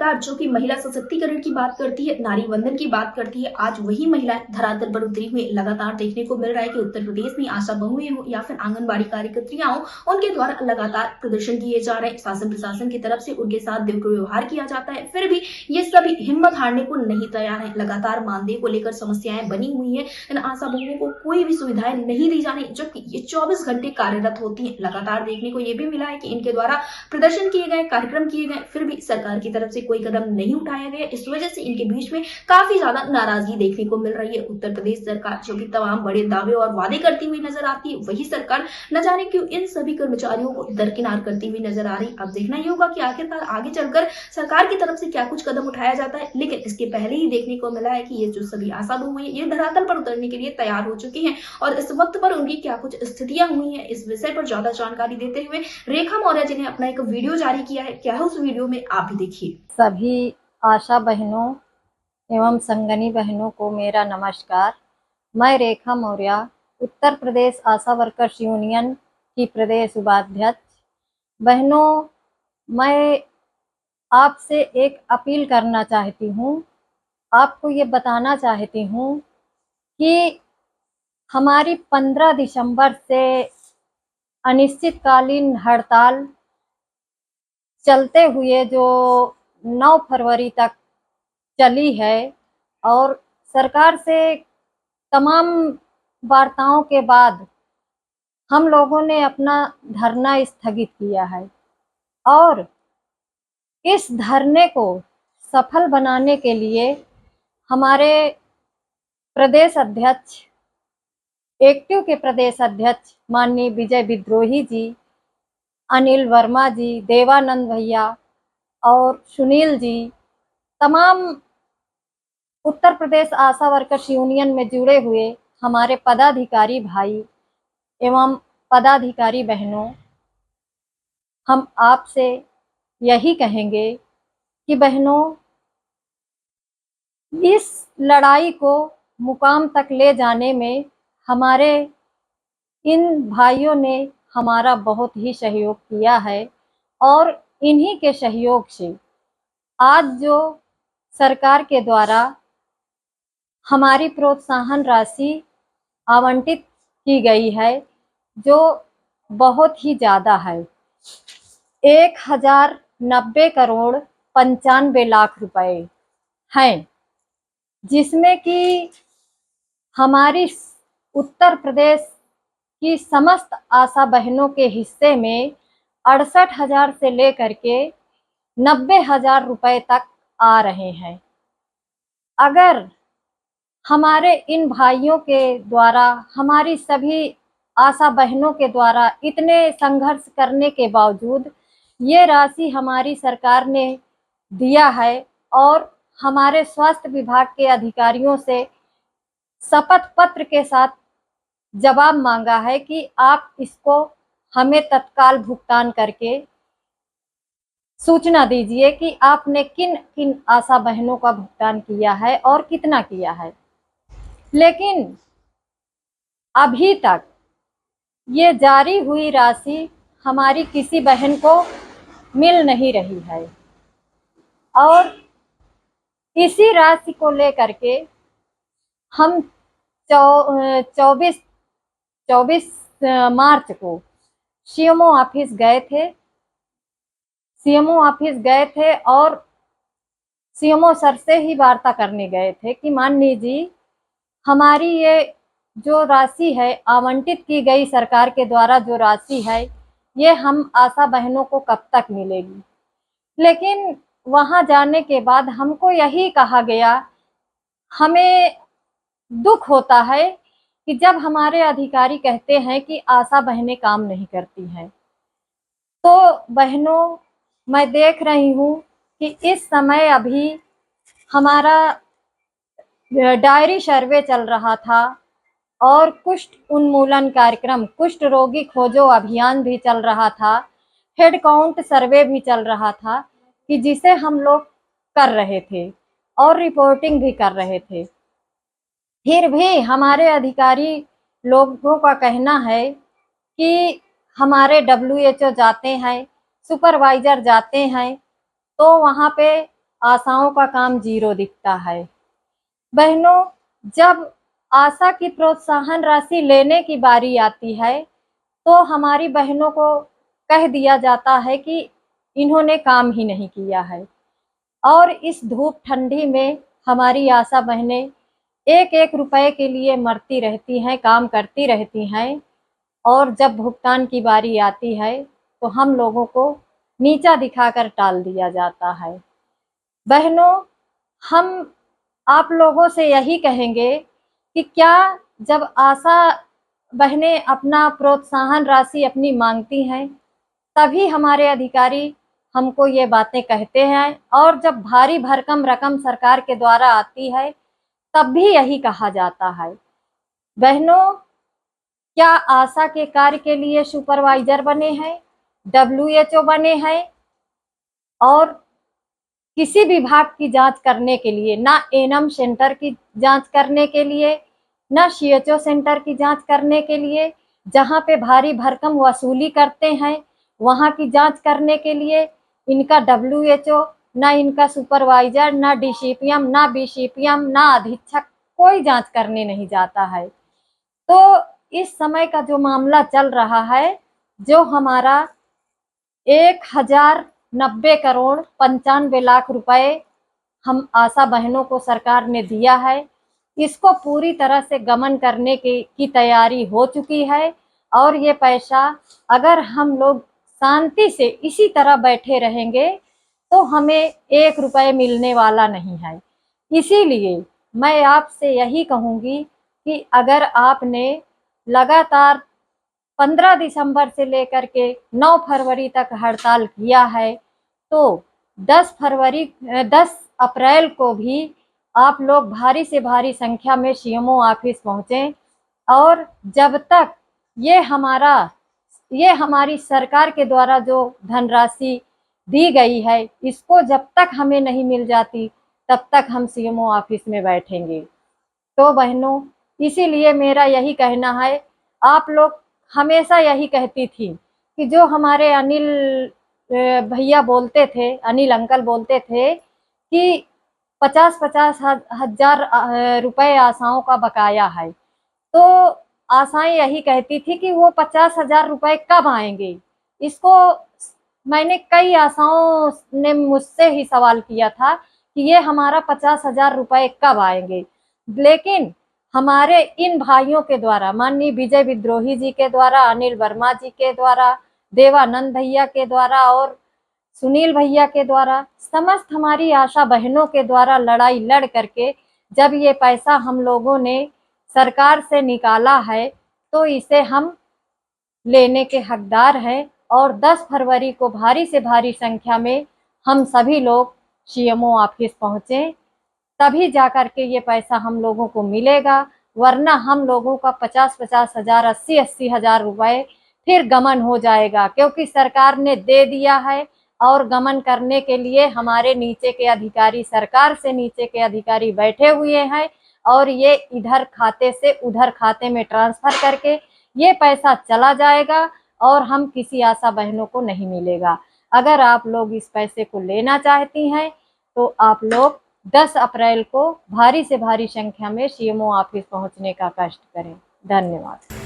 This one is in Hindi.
सरकार जो कि महिला सशक्तिकरण की बात करती है, नारी वंदन की बात करती है, आज वही महिलाएं धरातल पर उतरी हुई लगातार देखने को मिल रहा है कि उत्तर प्रदेश में आशा बहुएं हो या फिर आंगनबाड़ी कार्यकर्त्रियां हो, उनके द्वारा लगातार प्रदर्शन किए जा रहे हैं। शासन प्रशासन की तरफ से उनके साथ दुर्व्यवहार किया जाता है, फिर भी ये सभी हिम्मत हारने को नहीं तैयार है। लगातार मानदेय को लेकर समस्याएं बनी हुई है। इन आशा बहुओं को कोई भी सुविधाएं नहीं दी जा रही, जबकि ये 24 घंटे कार्यरत होती है। लगातार देखने को ये भी मिला है कि इनके द्वारा प्रदर्शन किए गए, कार्यक्रम किए गए, फिर भी सरकार की तरफ से कोई कदम नहीं उठाया गया। इस वजह से इनके बीच में काफी ज्यादा नाराजगी देखने को मिल रही है। उत्तर प्रदेश सरकार जो कि तमाम बड़े दावे और वादे करती हुई नजर आती है, वही सरकार न जाने क्यों इन सभी कर्मचारियों को दरकिनार करती हुई नजर आ रही। अब देखना ही होगा कि आखिरकार आगे चलकर सरकार की तरफ से क्या कुछ कदम उठाया जाता है। लेकिन इसके पहले ही देखने को मिला है कि ये जो सभी आशा बहु है, ये धरातल पर उतरने के लिए तैयार हो चुकी हैं और इस वक्त पर उनकी क्या कुछ स्थितियां हुई हैं, इस विषय पर ज्यादा जानकारी देते हुए रेखा मौर्य जी ने अपना एक वीडियो जारी किया है। क्या है उस वीडियो में, आप भी देखिए। सभी आशा बहनों एवं संगनी बहनों को मेरा नमस्कार। मैं रेखा मौर्य, उत्तर प्रदेश आशा वर्कर्स यूनियन की प्रदेश उपाध्यक्ष। बहनों, मैं आपसे एक अपील करना चाहती हूँ, आपको ये बताना चाहती हूँ कि हमारी 15 दिसंबर से अनिश्चितकालीन हड़ताल चलते हुए जो 9 फरवरी तक चली है और सरकार से तमाम वार्ताओं के बाद हम लोगों ने अपना धरना स्थगित किया है और इस धरने को सफल बनाने के लिए हमारे प्रदेश अध्यक्ष, एक्टिव के प्रदेश अध्यक्ष माननीय विजय विद्रोही जी, अनिल वर्मा जी, देवानंद भैया और सुनील जी, तमाम उत्तर प्रदेश आशा वर्कर्स यूनियन में जुड़े हुए हमारे पदाधिकारी भाई एवं पदाधिकारी बहनों, हम आपसे यही कहेंगे कि बहनों, इस लड़ाई को मुकाम तक ले जाने में हमारे इन भाइयों ने हमारा बहुत ही सहयोग किया है और इन्हीं के सहयोग से आज जो सरकार के द्वारा हमारी प्रोत्साहन राशि आवंटित की गई है, जो बहुत ही ज़्यादा है, 1090 करोड़ 95 लाख रुपए हैं, जिसमें कि हमारी उत्तर प्रदेश की समस्त आशा बहनों के हिस्से में 68,000 से लेकर के 90,000 रुपए तक आ रहे हैं। अगर हमारे इन भाइयों के द्वारा, हमारी सभी आशा बहनों के द्वारा इतने संघर्ष करने के बावजूद ये राशि हमारी सरकार ने दिया है और हमारे स्वास्थ्य विभाग के अधिकारियों से शपथ पत्र के साथ जवाब मांगा है कि आप इसको हमें तत्काल भुगतान करके सूचना दीजिए कि आपने किन किन आशा बहनों का भुगतान किया है और कितना किया है। लेकिन अभी तक ये जारी हुई राशि हमारी किसी बहन को मिल नहीं रही है और इसी राशि को लेकर के हम 24 मार्च को सीएमओ ऑफिस गए थे और सीएमओ सर से ही वार्ता करने गए थे कि माननीय जी, हमारी ये जो राशि है आवंटित की गई सरकार के द्वारा, जो राशि है ये हम आशा बहनों को कब तक मिलेगी। लेकिन वहां जाने के बाद हमको यही कहा गया, हमें दुख होता है कि जब हमारे अधिकारी कहते हैं कि आशा बहनें काम नहीं करती हैं। तो बहनों, मैं देख रही हूँ कि इस समय अभी हमारा डायरी सर्वे चल रहा था और कुष्ठ उन्मूलन कार्यक्रम, कुष्ठ रोगी खोजो अभियान भी चल रहा था, हेड काउंट सर्वे भी चल रहा था, कि जिसे हम लोग कर रहे थे और रिपोर्टिंग भी कर रहे थे। फिर भी हमारे अधिकारी लोगों का कहना है कि हमारे डब्ल्यूएचओ जाते हैं, सुपरवाइजर जाते हैं, तो वहाँ पे आशाओं का काम जीरो दिखता है। बहनों, जब आशा की प्रोत्साहन राशि लेने की बारी आती है तो हमारी बहनों को कह दिया जाता है कि इन्होंने काम ही नहीं किया है। और इस धूप ठंडी में हमारी आशा बहनें एक एक रुपए के लिए मरती रहती हैं, काम करती रहती हैं, और जब भुगतान की बारी आती है तो हम लोगों को नीचा दिखाकर टाल दिया जाता है। बहनों, हम आप लोगों से यही कहेंगे कि क्या जब आशा बहनें अपना प्रोत्साहन राशि अपनी मांगती हैं तभी हमारे अधिकारी हमको ये बातें कहते हैं, और जब भारी भरकम रकम सरकार के द्वारा आती है तब भी यही कहा जाता है। बहनों, क्या आशा के कार्य के लिए सुपरवाइजर बने हैं, डब्ल्यूएचओ बने हैं, और किसी विभाग की जांच करने के लिए, ना एनम सेंटर की जांच करने के लिए, ना सीएचओ सेंटर की जांच करने के लिए, जहां पे भारी भरकम वसूली करते हैं वहां की जांच करने के लिए इनका डब्ल्यूएचओ, ना इनका सुपरवाइजर, ना डीसीपीएम, ना बीसीपीएम, ना अधीक्षक कोई जांच करने नहीं जाता है। तो इस समय का जो मामला चल रहा है, जो हमारा 1090 करोड़ 95 लाख रुपए हम आशा बहनों को सरकार ने दिया है, इसको पूरी तरह से गमन करने की तैयारी हो चुकी है। और ये पैसा अगर हम लोग शांति से इसी तरह बैठे रहेंगे तो हमें 1 रुपए मिलने वाला नहीं है। इसीलिए मैं आपसे यही कहूँगी कि अगर आपने लगातार 15 दिसंबर से लेकर के 9 फरवरी तक हड़ताल किया है तो 10 अप्रैल को भी आप लोग भारी से भारी संख्या में सीएमओ ऑफिस पहुंचे, और जब तक ये हमारी सरकार के द्वारा जो धनराशि दी गई है इसको जब तक हमें नहीं मिल जाती तब तक हम सीएमओ ऑफिस में बैठेंगे। तो बहनों, इसीलिए मेरा यही कहना है, आप लोग हमेशा यही कहती थी कि जो हमारे अनिल भैया बोलते थे, अनिल अंकल बोलते थे कि 50-50 हजार रुपए आशाओं का बकाया है, तो आशाएं यही कहती थी कि वो 50,000 रुपए कब आएंगे। इसको मैंने कई आशाओं ने मुझसे ही सवाल किया था कि ये हमारा 50,000 रुपए कब आएंगे, लेकिन हमारे इन भाइयों के द्वारा, माननीय विजय विद्रोही जी के द्वारा, अनिल वर्मा जी के द्वारा, देवानंद भैया के द्वारा और सुनील भैया के द्वारा, समस्त हमारी आशा बहनों के द्वारा लड़ाई लड़ करके जब ये पैसा हम लोगों ने सरकार से निकाला है तो इसे हम लेने के हकदार हैं। और 10 फरवरी को भारी से भारी संख्या में हम सभी लोग सीएमओ ऑफिस पहुंचे, तभी जाकर के ये पैसा हम लोगों को मिलेगा, वरना हम लोगों का 50-50 हजार, 80-80 हजार रुपए फिर गमन हो जाएगा, क्योंकि सरकार ने दे दिया है और गमन करने के लिए हमारे नीचे के अधिकारी, सरकार से नीचे के अधिकारी बैठे हुए हैं, और ये इधर खाते से उधर खाते में ट्रांसफर करके ये पैसा चला जाएगा और हम किसी आशा बहनों को नहीं मिलेगा। अगर आप लोग इस पैसे को लेना चाहती हैं तो आप लोग 10 अप्रैल को भारी से भारी संख्या में सीएमओ ऑफिस पहुंचने का कष्ट करें। धन्यवाद।